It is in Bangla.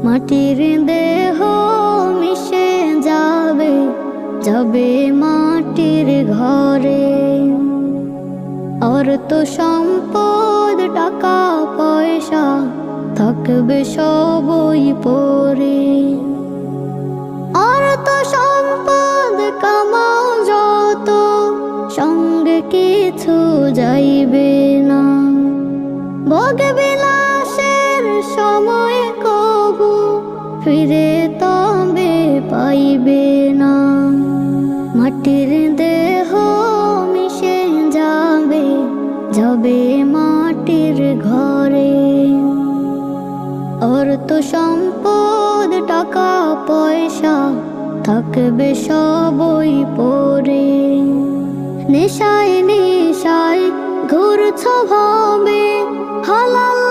মাটির দেহ মিশে যাবে, যাবে মাটির ঘরে। অর্থ সম্পদ টাকা পয়সা থাকবে সবই পরে। অর্থ সম্পদ কামাও যত, সঙ্গে কিছু যাইবে না। ভোগ বিলাসের সময় কবু ফিরে তবে পাইবে না। মাটির দেহ মিশে যাবে, যাবে মাটির ঘরে। অর্থ সম্পদ টাকা পয়সা থাকবে সবই পরে। নেশায় নেশায় ঘুরছ ভাবে, হালাল